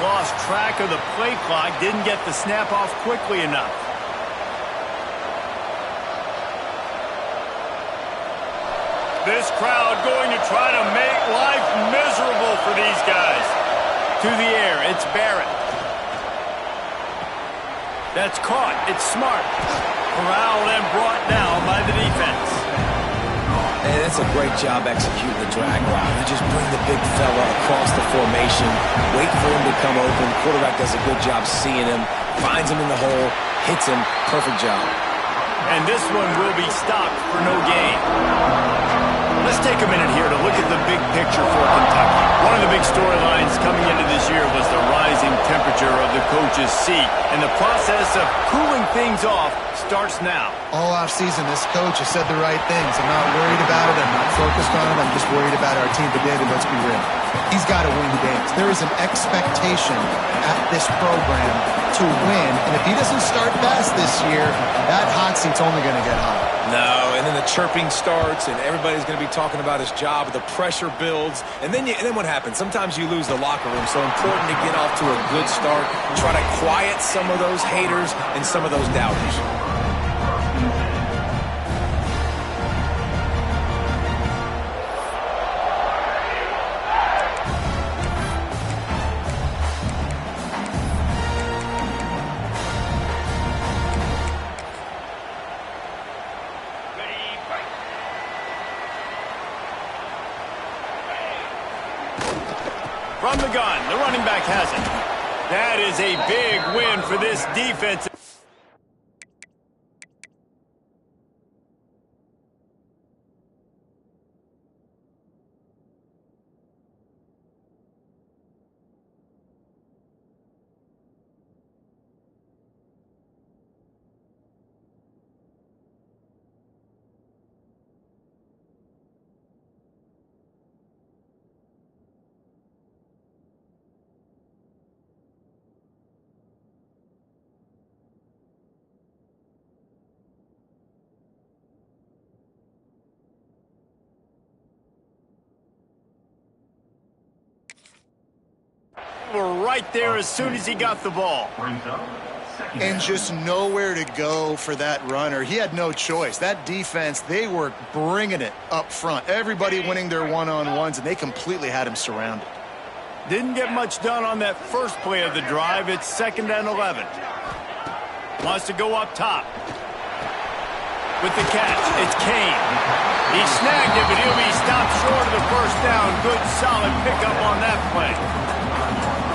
lost track of the play clock, didn't get the snap off quickly enough. This crowd going to try to make life miserable for these guys. To the air, it's Barrett. That's caught. It's smart. Corralled and brought down by the defense. And that's a great job executing the drag route. You just bring the big fella across the formation, wait for him to come open. Quarterback does a good job seeing him, finds him in the hole, hits him. Perfect job. And this one will be stopped for no gain. Let's take a minute here to look at the big picture for Kentucky. One of the big storylines coming into this year was the rising temperature of the coach's seat, and the process of cooling things off starts now. All offseason, this coach has said the right things. I'm not worried about it. I'm not focused on it. I'm just worried about our team. But, David, let's be real. He's got to win the games. There is an expectation at this program to win, and if he doesn't start fast this year, that hot seat's only going to get hot. No, and then the chirping starts, and everybody's going to be talking about his job. The pressure builds, and then what happens? Sometimes you lose the locker room. So important to get off to a good start. Try to quiet some of those haters and some of those doubters. From the gun, the running back has it. That is a big win for this defense. Were right there as soon as he got the ball. And just nowhere to go for that runner. He had no choice. That defense, they were bringing it up front. Everybody winning their one-on-ones, and they completely had him surrounded. Didn't get much done on that first play of the drive. It's 2nd and 11. Wants to go up top. With the catch, it's Kane. He snagged it, but he'll be stopped short of the first down. Good, solid pickup on that play.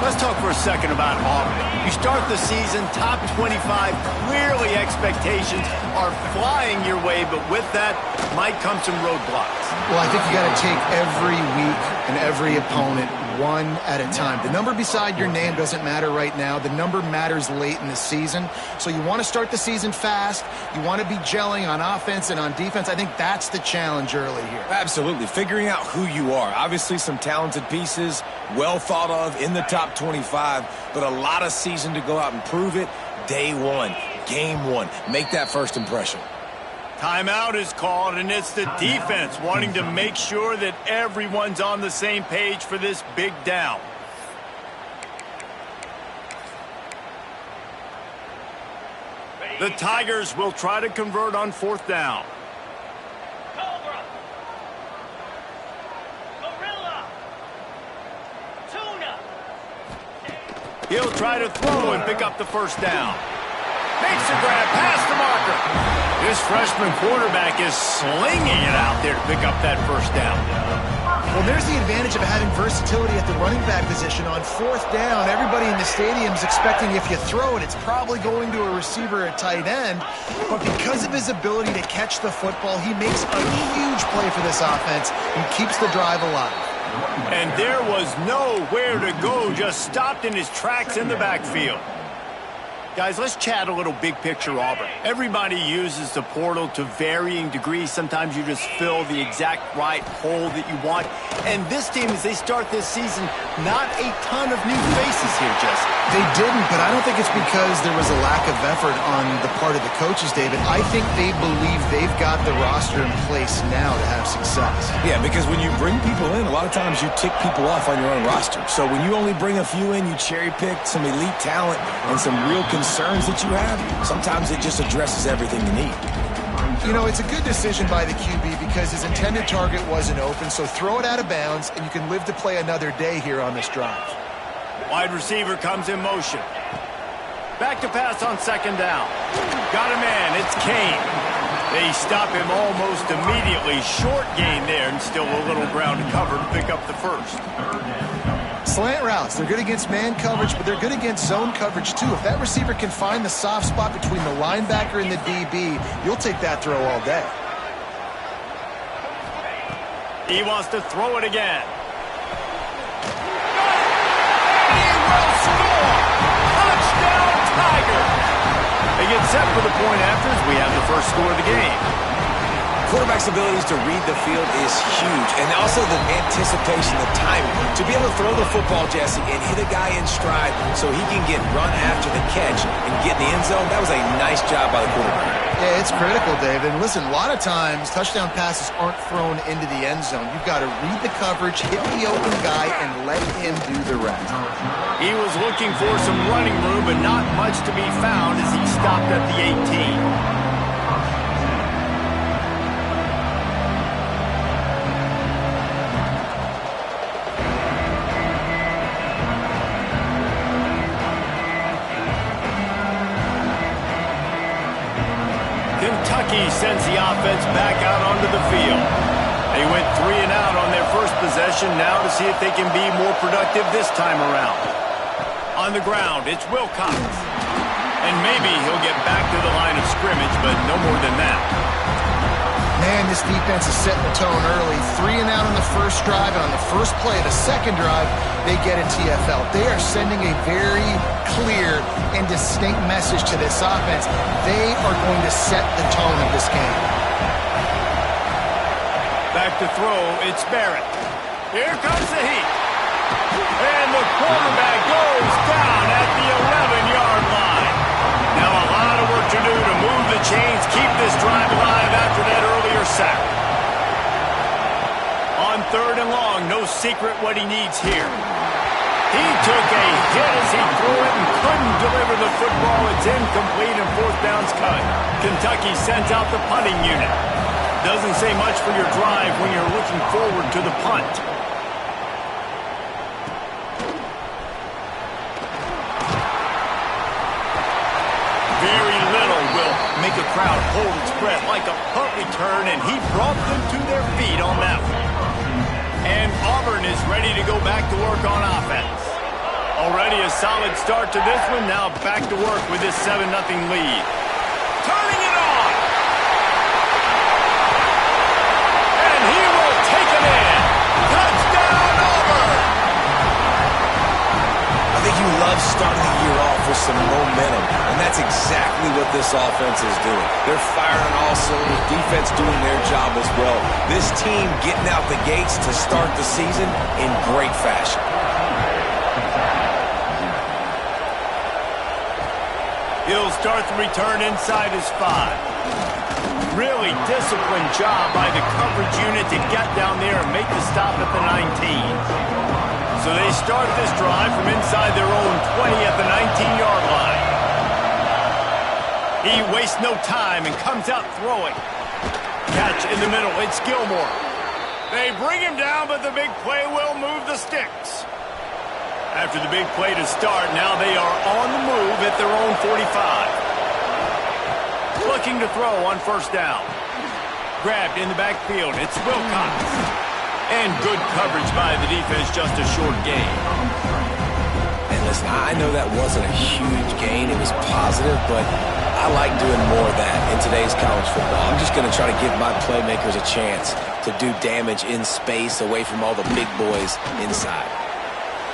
Let's talk for a second about Auburn. You start the season top 25. Clearly expectations are flying your way, but with that might come some roadblocks. Well, I think you got to take every week and every opponent one at a time. The number beside your name doesn't matter right now. The number matters late in the season. So you want to start the season fast. You want to be gelling on offense and on defense. I think that's the challenge early here. Absolutely. Figuring out who you are. Obviously some talented pieces, well thought of in the top 25, but a lot of season to go out and prove it. Day one, game one. Make that first impression. Timeout is called, and it's the defense wanting to make sure that everyone's on the same page for this big down. The Tigers will try to convert on 4th down. He'll try to throw and pick up the first down. Makes a grab past the marker. This freshman quarterback is slinging it out there to pick up that first down. Well, there's the advantage of having versatility at the running back position. On 4th down, everybody in the stadium is expecting if you throw it, it's probably going to a receiver at tight end. But because of his ability to catch the football, he makes a huge play for this offense and keeps the drive alive. And there was nowhere to go, just stopped in his tracks in the backfield. Guys, let's chat a little big picture Auburn. Everybody uses the portal to varying degrees. Sometimes you just fill the exact right hole that you want. And this team, as they start this season, not a ton of new faces here, Jesse. They didn't, but I don't think it's because there was a lack of effort on the part of the coaches, David. I think they believe they've got the roster in place now to have success. Yeah, because when you bring people in, a lot of times you tick people off on your own roster. So when you only bring a few in, you cherry-pick some elite talent and some real concerns that you have, sometimes it just addresses everything you need. You know, it's a good decision by the QB because his intended target wasn't open, so throw it out of bounds, and you can live to play another day here on this drive. Wide receiver comes in motion. Back to pass on second down. Got a man, it's Kane. They stop him almost immediately. Short gain there, and still a little ground to cover to pick up the first. Slant routes, they're good against man coverage, but they're good against zone coverage too. If that receiver can find the soft spot between the linebacker and the DB, you'll take that throw all day. He wants to throw it again. He will score! Touchdown, Tiger! They get set for the point after as we have the first score of the game. Quarterback's abilities to read the field is huge, and also the anticipation, the timing. To be able to throw the football, Jesse, and hit a guy in stride so he can get run after the catch and get in the end zone, that was a nice job by the quarterback. Yeah, it's critical, Dave. And listen, a lot of times touchdown passes aren't thrown into the end zone. You've got to read the coverage, hit the open guy, and let him do the rest. He was looking for some running room, but not much to be found as he stopped at the 18. Kentucky sends the offense back out onto the field. They went 3 and out on their first possession, now to see if they can be more productive this time around. On the ground, it's Wilcox. And maybe he'll get back to the line of scrimmage, but no more than that. Man, this defense is setting the tone early. 3 and out on the first drive, and on the first play of the second drive, they get a TFL. They are sending a very clear and distinct message to this offense. They are going to set the tone of this game. Back to throw, it's Barrett. Here comes the heat. And the quarterback goes down at the 11-yard line. Now a lot of work to do to move the chains, keep this drive alive after that earlier sack. On 3rd and long, no secret what he needs here. He took a hit as he threw it and couldn't deliver the football. It's incomplete and 4th down's cut. Kentucky sends out the punting unit. Doesn't say much for your drive when you're looking forward to the punt. Very little will make a crowd hold its breath like a punt return, and he brought them to their feet on that one. And Auburn is ready to go back to work on offense. Already a solid start to this one, now back to work with this 7-0 lead. Turning it on! And he will take it in! Touchdown, Auburn! I think you love starting the year off with some momentum, and that's exactly what this offense is doing. They're firing on all cylinders, defense doing their job as well. This team getting out the gates to start the season in great fashion. He'll start the return inside his 5. Really disciplined job by the coverage unit to get down there and make the stop at the 19. So they start this drive from inside their own 20 at the 19-yard line. He wastes no time and comes out throwing. Catch in the middle, it's Gilmore. They bring him down, but the big play will move the sticks. After the big play to start, now they are on the move at their own 45. Looking to throw on 1st down. Grabbed in the backfield, it's Wilcox. And good coverage by the defense, just a short gain. And listen, I know that wasn't a huge gain. It was positive, but I like doing more of that in today's college football. I'm just going to try to give my playmakers a chance to do damage in space away from all the big boys inside.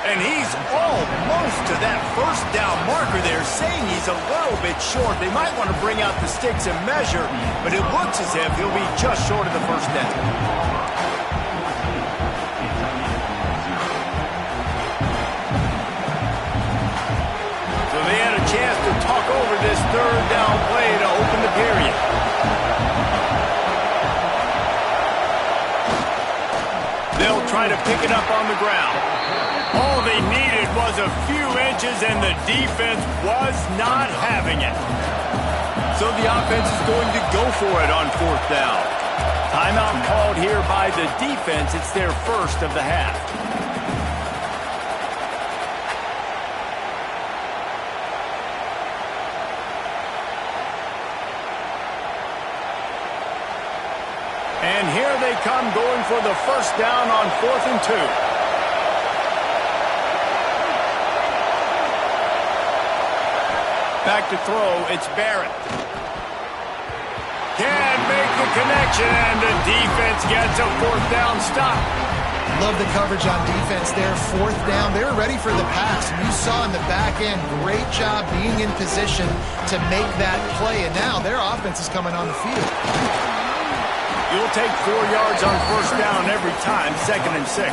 And he's almost to that first down marker there, saying he's a little bit short. They might want to bring out the sticks and measure, but it looks as if he'll be just short of the first down. So they had a chance to talk over this third down play to open the period. They'll try to pick it up on the ground. All they needed was a few inches, and the defense was not having it. So the offense is going to go for it on fourth down. Timeout called here by the defense. It's their first of the half. And here they come going for the first down on 4th and 2. Back to throw, it's Barrett. Can't make the connection, and the defense gets a fourth down stop. Love the coverage on defense there. Fourth down, they were ready for the pass. You saw in the back end, great job being in position to make that play, and now their offense is coming on the field. You'll take 4 yards on first down every time, 2nd and 6.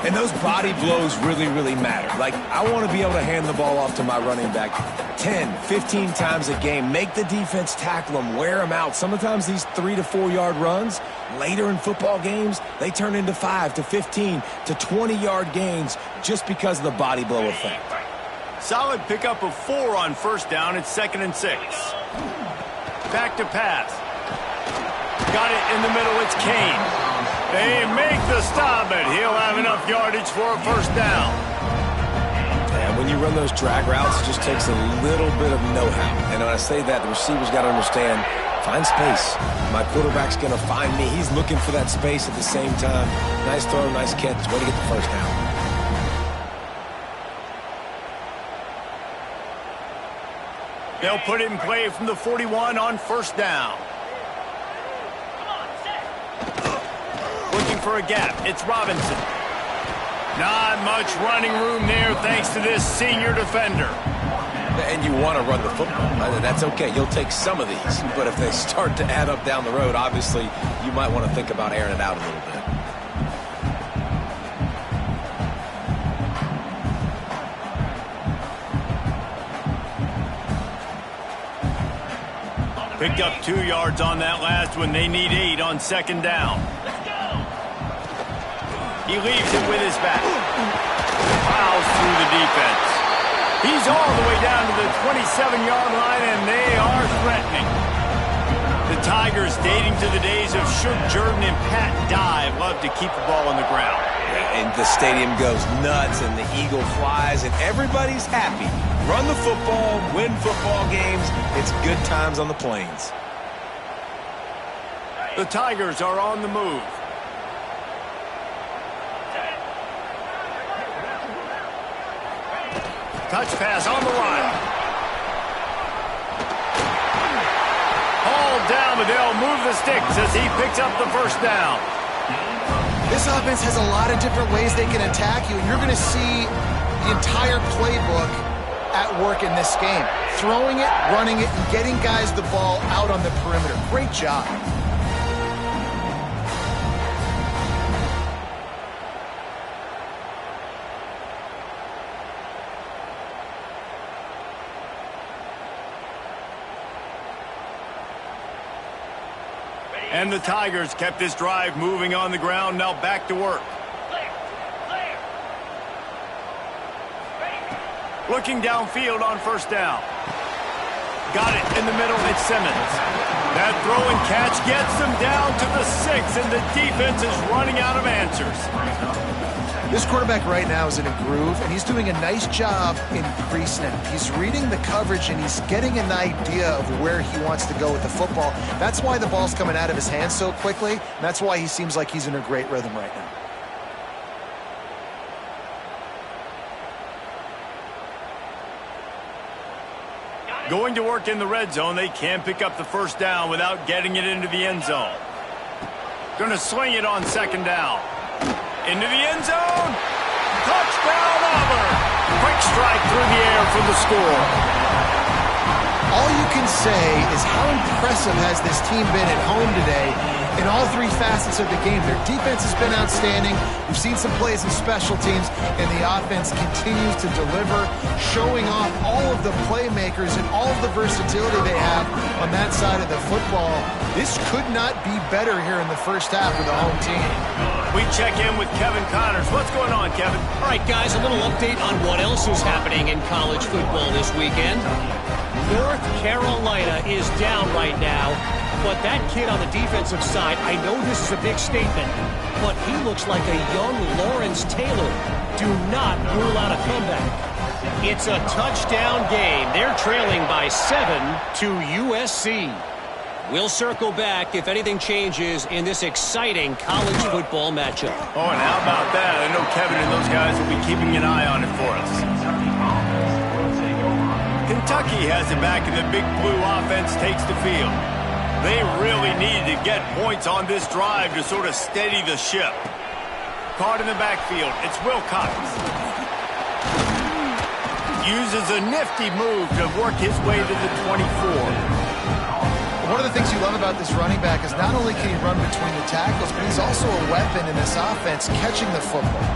And those body blows really, really matter. Like, I want to be able to hand the ball off to my running back 10, 15 times a game. Make the defense tackle them, wear them out. Sometimes these 3 to 4 yard runs, later in football games, they turn into 5 to 15 to 20 yard gains just because of the body blow effect. Solid pickup of 4 on first down. It's 2nd and 6. Back to pass. Got it in the middle. It's Kane. They make the stop, but he'll have enough yardage for a first down. And when you run those drag routes, it just takes a little bit of know-how. And when I say that, the receiver's got to understand, find space. My quarterback's going to find me. He's looking for that space at the same time. Nice throw, nice catch. Way to get the first down. They'll put it in play from the 41 on first down. Looking for a gap. It's Robinson. Not much running room there thanks to this senior defender. And you want to run the football. That's okay. You'll take some of these. But if they start to add up down the road, obviously, you might want to think about airing it out a little bit. Picked up 2 yards on that last one. They need 8 on second down. He leaves it with his back. Plows through the defense. He's all the way down to the 27-yard line, and they are threatening. The Tigers, dating to the days of Shook Jordan and Pat Dye, love to keep the ball on the ground. And the stadium goes nuts, and the eagle flies, and everybody's happy. Run the football, win football games. It's good times on the plains. The Tigers are on the move. Touch pass on the line. Hauled down, but they'll move the sticks as he picks up the first down. This offense has a lot of different ways they can attack you, and you're going to see the entire playbook at work in this game. Throwing it, running it, and getting guys the ball out on the perimeter. Great job. And the Tigers kept this drive moving on the ground. Now back to work. Looking downfield on first down. Got it in the middle. It's Simmons. That throw and catch gets them down to the 6, and the defense is running out of answers. This quarterback right now is in a groove, and he's doing a nice job in pre-snap. He's reading the coverage, and he's getting an idea of where he wants to go with the football. That's why the ball's coming out of his hands so quickly, and that's why he seems like he's in a great rhythm right now. Going to work in the red zone. They can't pick up the first down without getting it into the end zone. Going to swing it on second down. Into the end zone. Touchdown, Auburn. through the air for the score. All you can say is how impressive has this team been at home today in all three facets of the game. Their defense has been outstanding. We've seen some plays in special teams, and the offense continues to deliver, showing off all of the playmakers and all of the versatility they have on that side of the football. This could not be better here in the first half with the home team. We check in with Kevin Connors. What's going on, Kevin? All right, guys, a little update on what else is happening in college football this weekend. North Carolina is down right now, but that kid on the defensive side, I know this is a big statement, but he looks like a young Lawrence Taylor. Do not rule out a comeback. It's a touchdown game. They're trailing by 7 to USC. We'll circle back if anything changes in this exciting college football matchup. Oh, and how about that? I know Kevin and those guys will be keeping an eye on it for us. Kentucky has it back, and the Big Blue offense takes the field. They really need to get points on this drive to sort of steady the ship. Caught in the backfield. It's Wilcox. Uses a nifty move to work his way to the 24. One of the things you love about this running back is not only can he run between the tackles, but he's also a weapon in this offense catching the football.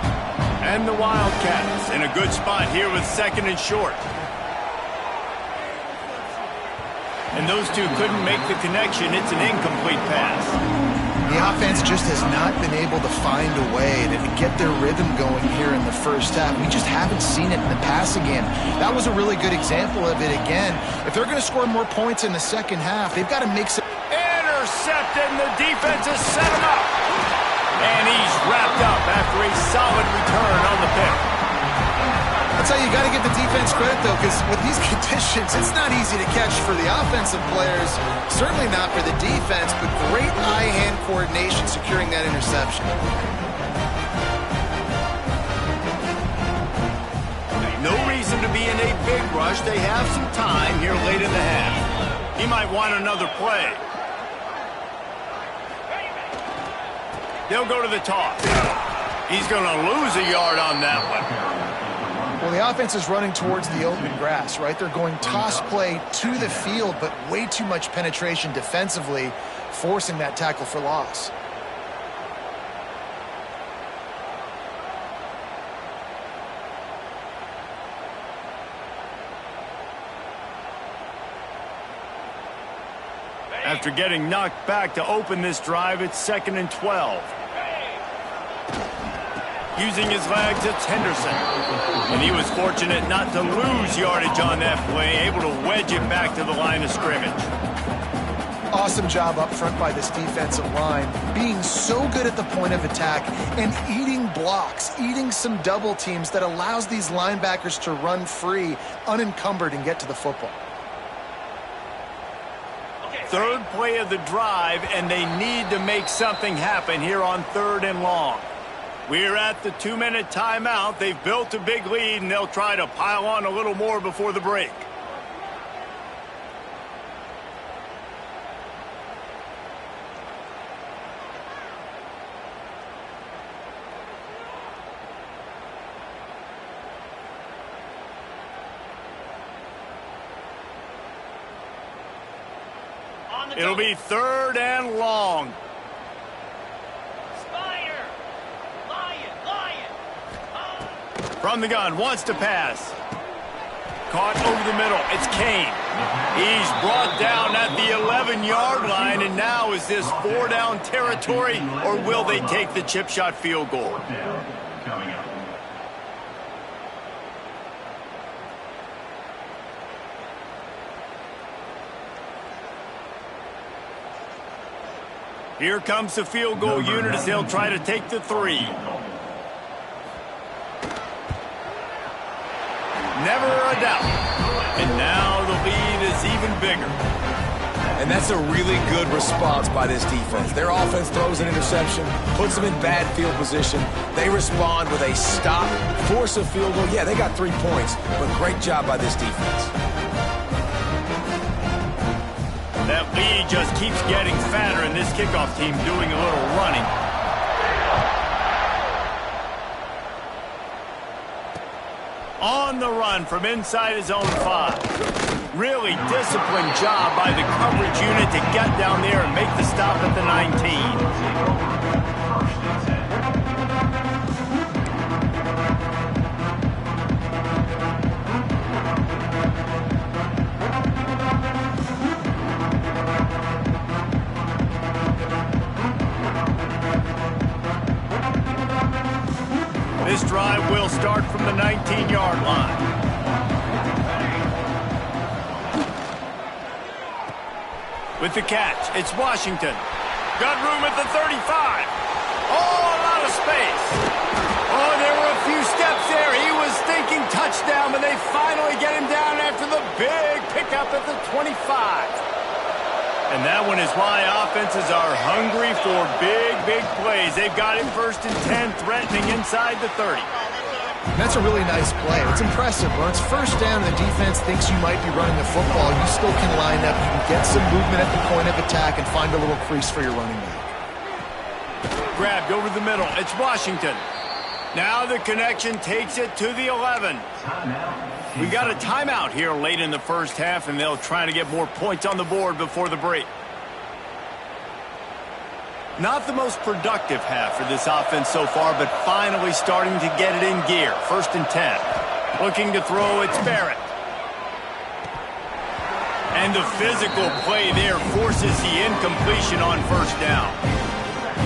And the Wildcats in a good spot here with 2nd and short. And those two couldn't make the connection. It's an incomplete pass. The offense just has not been able to find a way to get their rhythm going here in the first half. We just haven't seen it in the passing game. That was a really good example of it again. If they're going to score more points in the second half, they've got to make some... Intercepted, and the defense has set him up. And he's wrapped up after a solid return on the pick. That's how you got to give the defense credit, though, because with these conditions, it's not easy to catch for the offensive players, certainly not for the defense, but great eye-hand coordination securing that interception. No reason to be in a big rush. They have some time here late in the half. He might want another play. They'll go to the toss. He's going to lose a yard on that one. Well, the offense is running towards the open grass, right? They're going toss play to the field, but way too much penetration defensively, forcing that tackle for loss. After getting knocked back to open this drive, it's 2nd and 12. Using his legs, it's Henderson. And he was fortunate not to lose yardage on that play, able to wedge it back to the line of scrimmage. Awesome job up front by this defensive line, being so good at the point of attack and eating blocks, eating some double teams that allows these linebackers to run free, unencumbered, and get to the football. Third play of the drive, and they need to make something happen here on 3rd and long. We're at the 2-minute timeout. They've built a big lead, and they'll try to pile on a little more before the break. It'll be 3rd and long. From the gun, wants to pass. Caught over the middle. It's Kane. He's brought down at the 11-yard line, and now is this 4-down territory, or will they take the chip shot field goal? Here comes the field goal unit as they'll try to take the 3. Never a doubt. And now the lead is even bigger. And that's a really good response by this defense. Their offense throws an interception, puts them in bad field position. They respond with a stop, force a field goal. Yeah, they got 3 points, but great job by this defense. That lead just keeps getting fatter, and this kickoff team doing a little running. On the run from inside his own 5. Really disciplined job by the coverage unit to get down there and make the stop at the 19. This drive will start from the 19-yard line. With the catch, it's Washington. Got room at the 35. Oh, a lot of space. Oh, there were a few steps there. He was thinking touchdown, but they finally get him down after the big pickup at the 25. And that one is why offenses are hungry for big plays. They've got him 1st and 10, threatening inside the 30. That's a really nice play. It's impressive. When it's 1st down and the defense thinks you might be running the football, you still can line up. You can get some movement at the point of attack and find a little crease for your running back. Grabbed over the middle. It's Washington. Now the connection takes it to the 11. We got a timeout here late in the first half, and they'll try to get more points on the board before the break. Not the most productive half for this offense so far, but finally starting to get it in gear. 1st and 10. Looking to throw, it's Barrett. And the physical play there forces the incompletion on 1st down.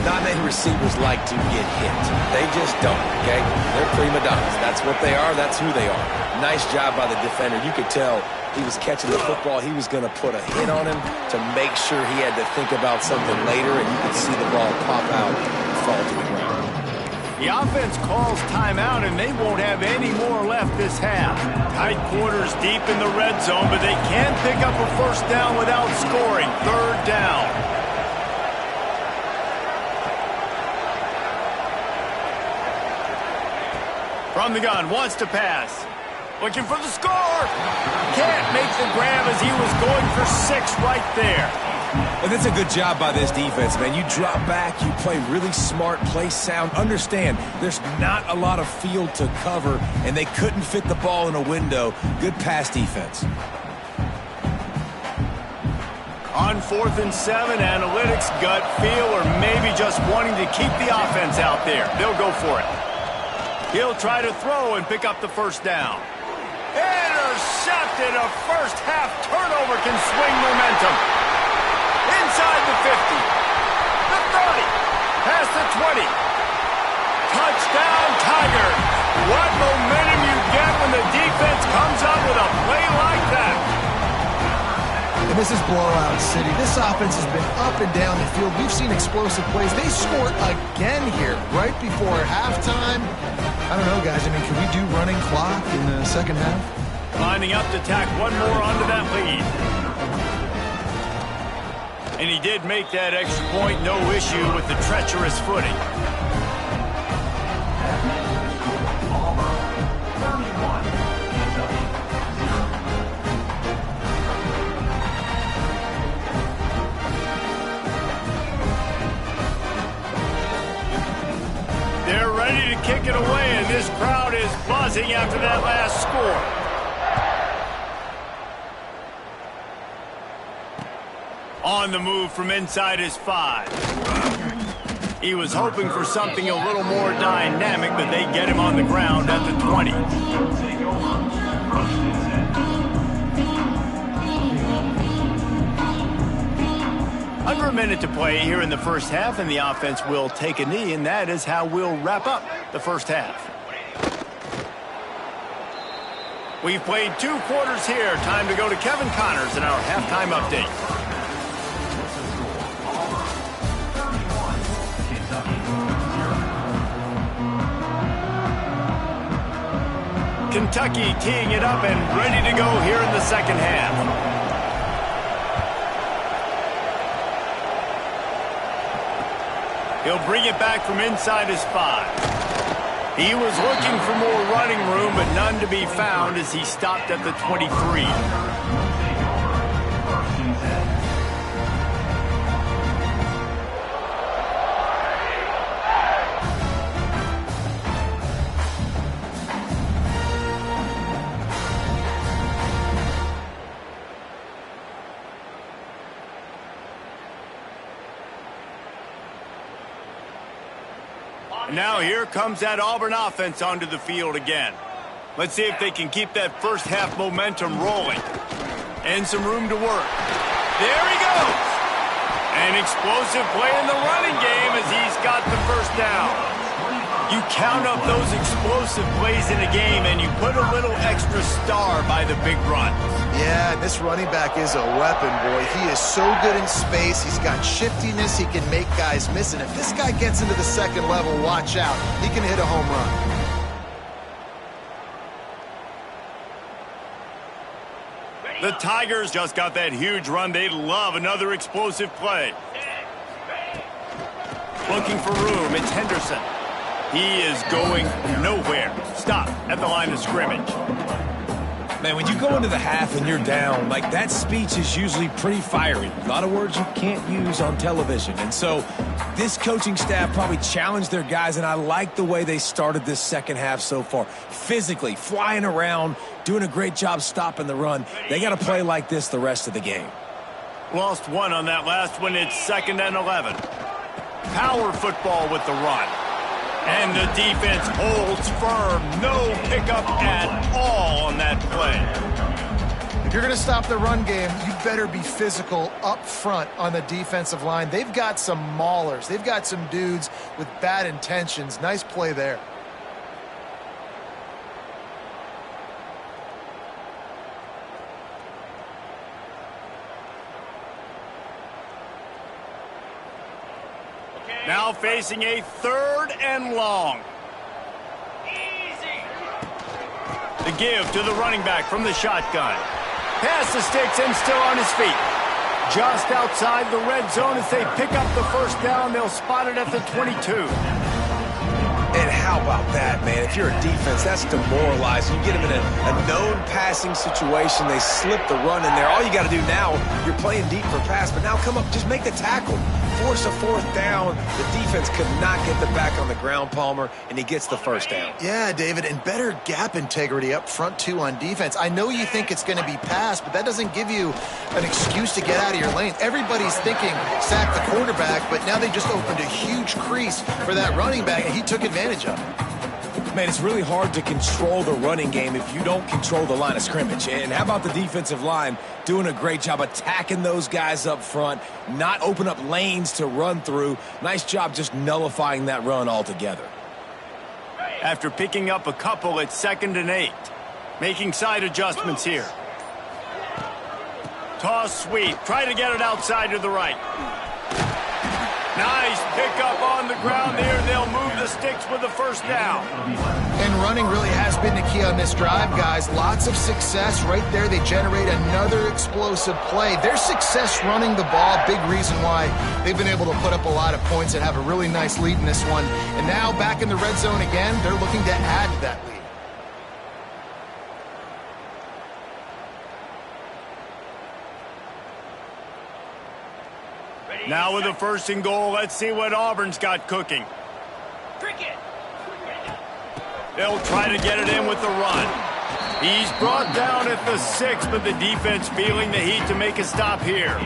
Not many receivers like to get hit. They just don't, okay? They're prima donnas. That's what they are. That's who they are. Nice job by the defender. You could tell he was catching the football. He was going to put a hit on him to make sure he had to think about something later, and you could see the ball pop out and fall to the ground. The offense calls timeout, and they won't have any more left this half. Tight quarters deep in the red zone, but they can pick up a 1st down without scoring. 3rd down. From the gun, wants to pass. Looking for the score. Can't make the grab as he was going for 6 right there. And that's a good job by this defense, man. You drop back, you play really smart, play sound. Understand, there's not a lot of field to cover, and they couldn't fit the ball in a window. Good pass defense. On 4th and 7, analytics, gut feel, or maybe just wanting to keep the offense out there. They'll go for it. He'll try to throw and pick up the 1st down. Intercepted. A first half turnover can swing momentum. Inside the 50. The 30. Past the 20. Touchdown Tigers. What momentum you get when the defense comes up with a play like that. And this is blowout city. This offense has been up and down the field. We've seen explosive plays. They score again here right before halftime. I don't know, guys. I mean, can we do running clock in the 2nd half? Lining up to tack one more onto that lead. And he did make that extra point. No issue with the treacherous footing. They're ready to kick it away, and this crowd is buzzing after that last score. On the move from inside his 5. He was hoping for something a little more dynamic, but they get him on the ground at the 20. Under a minute to play here in the first half, and the offense will take a knee, and that is how we'll wrap up the first half. We've played 2 quarters here. Time to go to Kevin Connors in our halftime update. Kentucky teeing it up and ready to go here in the second half. He'll bring it back from inside his 5. He was looking for more running room, but none to be found as he stopped at the 23. Now here comes that Auburn offense onto the field again. Let's see if they can keep that first half momentum rolling. And some room to work. There he goes. An explosive play in the running game as he's got the first down. You count up those explosive plays in a game and you put a little extra star by the big run. Yeah, this running back is a weapon, boy. He is so good in space. He's got shiftiness. He can make guys miss. And if this guy gets into the second level, watch out. He can hit a home run. The Tigers just got that huge run. They love another explosive play. Looking for room. It's Henderson. He is going nowhere. Stop at the line of scrimmage. Man, when you go into the half and you're down, like that speech is usually pretty fiery. A lot of words you can't use on television. And so this coaching staff probably challenged their guys, and I like the way they started this second half so far. Physically, flying around, doing a great job stopping the run. They got to play like this the rest of the game. Lost one on that last one. It's 2nd and 11. Power football with the run. And the defense holds firm. No pickup at all on that play. If you're going to stop the run game, you better be physical up front on the defensive line. They've got some maulers. They've got some dudes with bad intentions. Nice play there. Now facing a 3rd and long. The give to the running back from the shotgun. Pass the sticks and still on his feet. Just outside the red zone as they pick up the first down. They'll spot it at the 22. And how about that, man? If you're a defense, that's demoralizing. You get them in a known passing situation. They slip the run in there. All you got to do now, you're playing deep for pass, but now come up, just make the tackle. Force a 4th down. The defense could not get the back on the ground, Palmer, and he gets the first down. Yeah, David, and better gap integrity up front, too, on defense. I know you think it's going to be pass, but that doesn't give you an excuse to get out of your lane. Everybody's thinking sack the quarterback, but now they just opened a huge crease for that running back, and he took advantage of it. Man, it's really hard to control the running game if you don't control the line of scrimmage. And how about the defensive line doing a great job attacking those guys up front, not open up lanes to run through. Nice job just nullifying that run altogether. After picking up a couple, it's 2nd and 8. Making side adjustments here. Toss sweep. Try to get it outside to the right. Nice pickup on the ground there. They'll move the sticks with the first down. And running really has been the key on this drive, guys. Lots of success right there. They generate another explosive play. Their success running the ball, big reason why they've been able to put up a lot of points and have a really nice lead in this one. And now back in the red zone again, they're looking to add to that lead. Now with a 1st and goal, let's see what Auburn's got cooking. They'll try to get it in with the run. He's brought down at the 6, but the defense feeling the heat to make a stop here.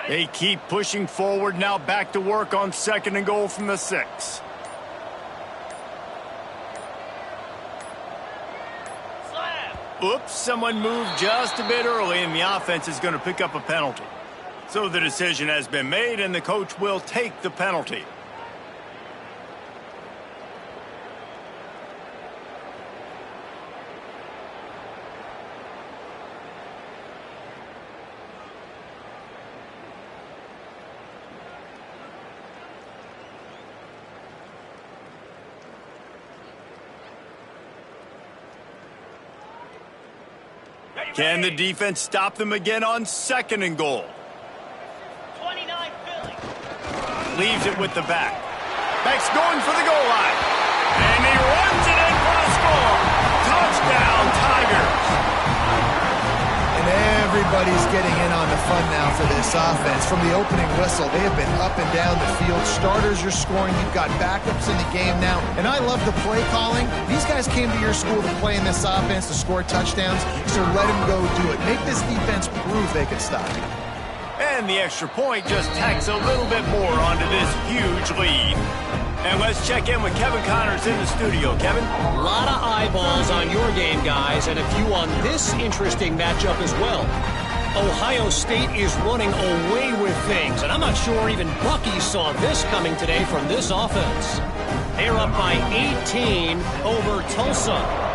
They keep pushing forward, now back to work on 2nd and goal from the 6. Oops, someone moved just a bit early, and the offense is going to pick up a penalty. So the decision has been made, and the coach will take the penalty. Can the defense stop them again on 2nd and goal? 29 Philly. Leaves it with the back. Beck's going for the goal line. And he runs it in for the score. Touchdown, Tigers. And everybody's getting in on the fun now for this offense. From the opening whistle, they have been up and down the field. Starters are scoring. You've got backups in the game now. And I love the play calling. These guys came to your school to play in this offense to score touchdowns, so let them go do it. Make this defense prove they can stop you. And the extra point just tacks a little bit more onto this huge lead. And let's check in with Kevin Connors in the studio. Kevin? A lot of eyeballs on your game, guys, and a few on this interesting matchup as well. Ohio State is running away with things, and I'm not sure even Bucky saw this coming today from this offense. They're up by 18 over Tulsa.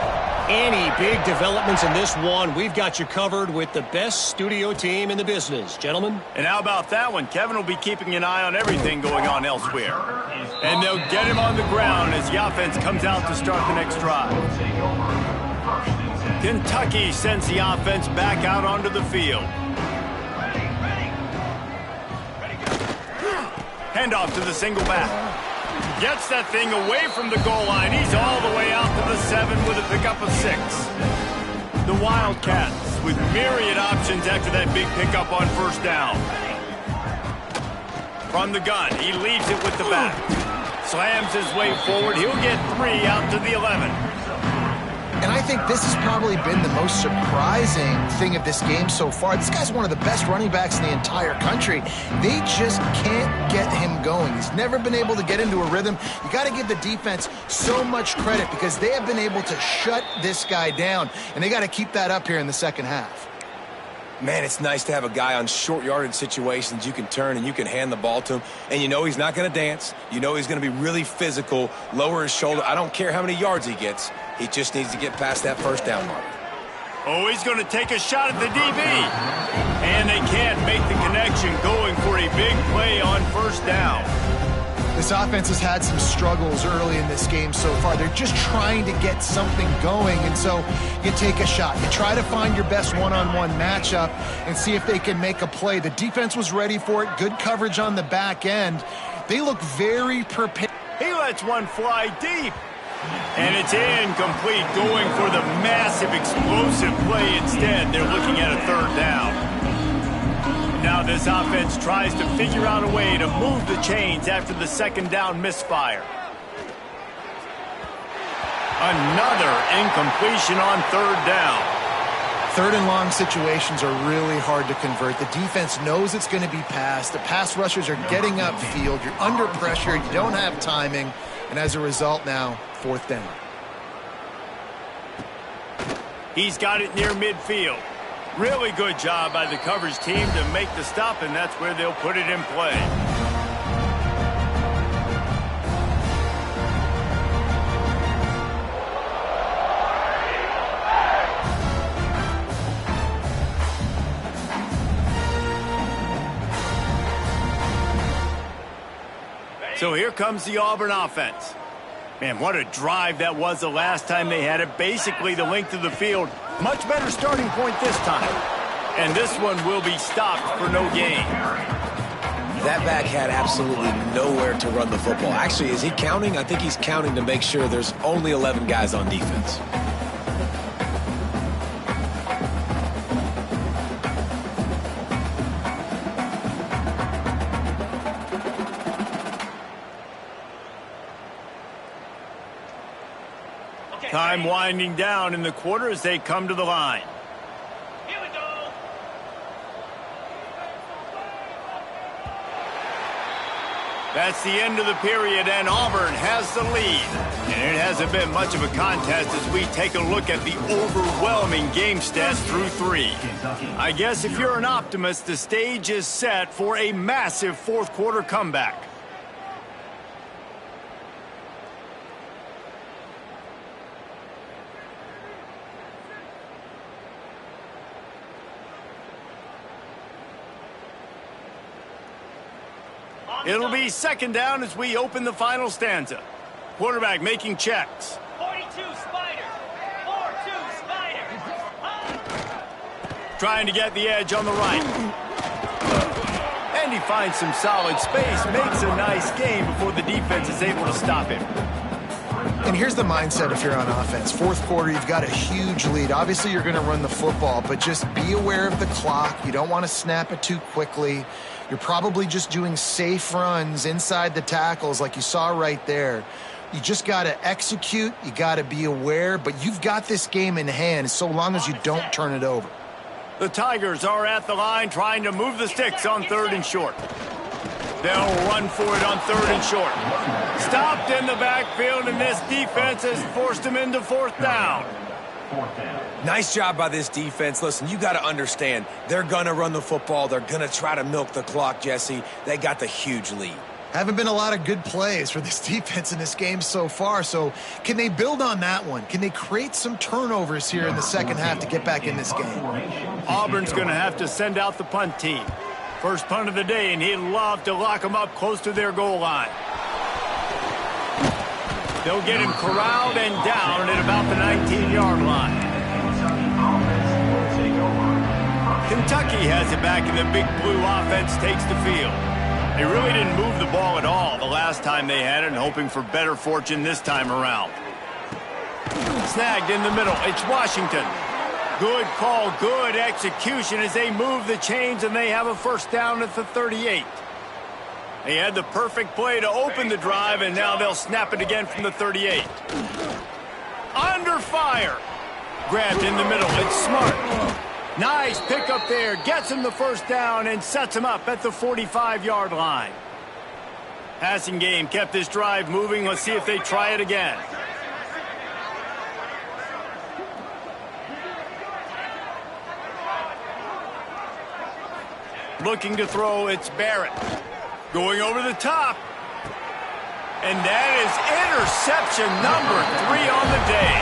Any big developments in this one, we've got you covered with the best studio team in the business. Gentlemen? And how about that one? Kevin will be keeping an eye on everything going on elsewhere. And they'll get him on the ground as the offense comes out to start the next drive. Kentucky sends the offense back out onto the field. Handoff to the single back. Gets that thing away from the goal line. He's all the way out to the 7 with a pickup of 6. The Wildcats with myriad options after that big pickup on first down. From the gun, he leaves it with the back. Slams his way forward. He'll get 3 out to the 11. And I think this has probably been the most surprising thing of this game so far. This guy's one of the best running backs in the entire country. They just can't get him going. He's never been able to get into a rhythm. You got to give the defense so much credit because they have been able to shut this guy down, and they got to keep that up here in the second half. Man, it's nice to have a guy on short yardage situations you can turn and you can hand the ball to him. And you know he's not going to dance. You know he's going to be really physical, lower his shoulder. I don't care how many yards he gets. He just needs to get past that first down mark. Oh, he's going to take a shot at the DB. And they can't make the connection, going for a big play on first down. This offense has had some struggles early in this game so far. They're just trying to get something going, and so you take a shot. You try to find your best one-on-one matchup and see if they can make a play. The defense was ready for it. Good coverage on the back end. They look very prepared. He lets one fly deep. And it's incomplete, going for the massive explosive play instead. They're looking at a third down. Now this offense tries to figure out a way to move the chains after the second down misfire. Another incompletion on third down. Third and long situations are really hard to convert. The defense knows it's going to be passed. The pass rushers are getting upfield. You're under pressure. You don't have timing. And as a result now, fourth down. He's got it near midfield. Really good job by the coverage team to make the stop, and that's where they'll put it in play. So here comes the Auburn offense. Man, what a drive that was the last time they had it. Basically the length of the field. Much better starting point this time. And this one will be stopped for no gain. That back had absolutely nowhere to run the football. Actually, is he counting? I think he's counting to make sure there's only 11 guys on defense. Time winding down in the quarter as they come to the line. Here we go. That's the end of the period, and Auburn has the lead. And it hasn't been much of a contest as we take a look at the overwhelming game stats through 3. I guess if you're an optimist, the stage is set for a massive fourth quarter comeback. It'll be second down as we open the final stanza. Quarterback making checks. 42 Spider. 4-2 Spider. Trying to get the edge on the right. and he finds some solid space, makes a nice game before the defense is able to stop him. And here's the mindset if you're on offense. Fourth quarter, you've got a huge lead. Obviously, you're going to run the football, but just be aware of the clock. You don't want to snap it too quickly. You're probably just doing safe runs inside the tackles like you saw right there. You just got to execute. You got to be aware, but you've got this game in hand so long as you don't turn it over. The Tigers are at the line trying to move the sticks on 3rd and short. They'll run for it on 3rd and short. Stopped in the backfield, and this defense has forced him into 4th down. Nice job by this defense. Listen, you got to understand, they're going to run the football. They're going to try to milk the clock, Jesse. They got the huge lead. Haven't been a lot of good plays for this defense in this game so far, so can they build on that one? Can they create some turnovers here in the second half to get back in this game? Auburn's going to have to send out the punt team. First punt of the day, and he'd love to lock them up close to their goal line. They'll get him corralled and down at about the 19-yard line. Kentucky has it back, and the Big Blue offense takes the field. They really didn't move the ball at all the last time they had it, and hoping for better fortune this time around. Snagged in the middle. It's Washington. Good call, good execution as they move the chains, and they have a first down at the 38. They had the perfect play to open the drive, and now they'll snap it again from the 38. Under fire. Grabbed in the middle. It's Smart. Nice pickup there. Gets him the first down and sets him up at the 45-yard line. Passing game kept this drive moving. Let's see if they try it again. Looking to throw, it's Barrett. Going over the top. And that is interception number 3 on the day.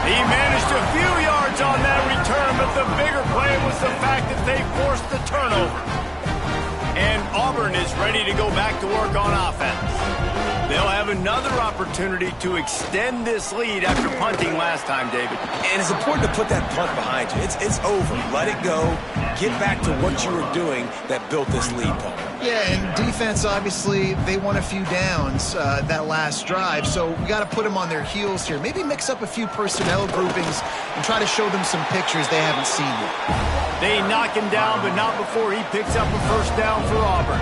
He managed a few yards on that return, but the bigger play was the fact that they forced the turnover. And Auburn is ready to go back to work on offense. They'll have another opportunity to extend this lead after punting last time, David. And it's important to put that punt behind you. It's over. Let it go. Get back to what you were doing that built this lead, Paul. Yeah, and defense, obviously, they won a few downs that last drive, so we got to put them on their heels here. Maybe mix up a few personnel groupings and try to show them some pictures they haven't seen yet. They knock him down, but not before he picks up a first down for Auburn.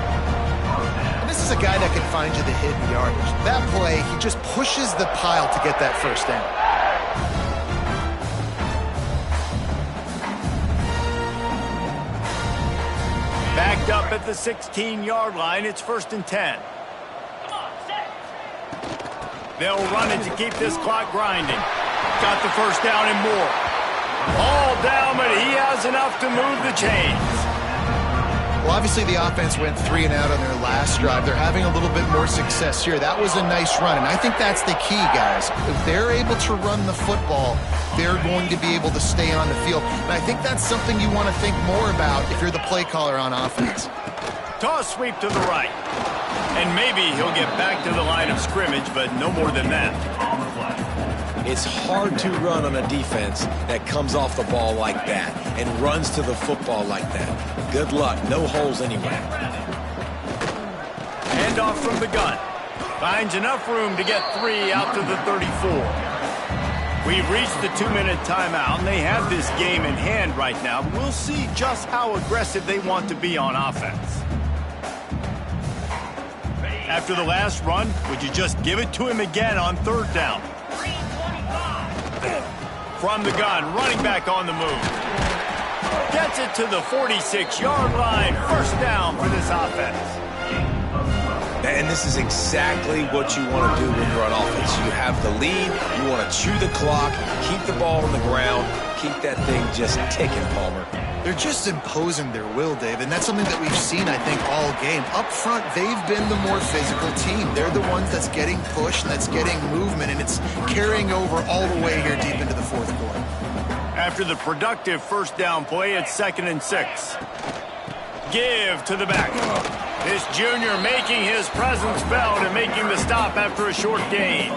And this is a guy that can find you the hidden yardage. That play, he just pushes the pile to get that first down. Backed up at the 16-yard line. It's 1st and 10. They'll run it to keep this clock grinding. Got the first down and more. All down, but he has enough to move the chains. Well, obviously the offense went 3 and out on their last drive. They're having a little bit more success here. That was a nice run, and I think that's the key, guys. If they're able to run the football, they're going to be able to stay on the field. And I think that's something you want to think more about if you're the play caller on offense. Toss sweep to the right. And maybe he'll get back to the line of scrimmage, but no more than that. It's hard to run on a defense that comes off the ball like that and runs to the football like that. Good luck. No holes anywhere. Handoff from the gun. Finds enough room to get 3 out to the 34. We've reached the 2-minute timeout, and they have this game in hand right now. We'll see just how aggressive they want to be on offense. After the last run, would you just give it to him again on 3rd down? From the gun, running back on the move. Gets it to the 46-yard line. First down for this offense. And this is exactly what you want to do when you're on offense. You have the lead. You want to chew the clock, keep the ball on the ground, keep that thing just ticking, Palmer. They're just imposing their will, Dave, and that's something that we've seen, I think, all game. Up front, they've been the more physical team. They're the ones that's getting pushed and that's getting movement, and it's carrying over all the way here deep into the 4th quarter. After the productive first down play, it's 2nd and 6. Give to the back. This junior making his presence felt and making the stop after a short gain.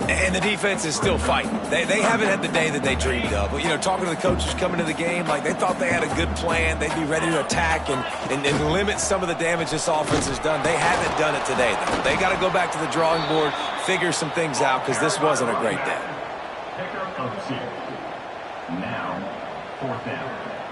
And the defense is still fighting. They haven't had the day that they dreamed of. But, you know, talking to the coaches coming to the game, like they thought they had a good plan. They'd be ready to attack and limit some of the damage this offense has done. They haven't done it today, though. They got to go back to the drawing board, figure some things out, because this wasn't a great day. Now, 4th down.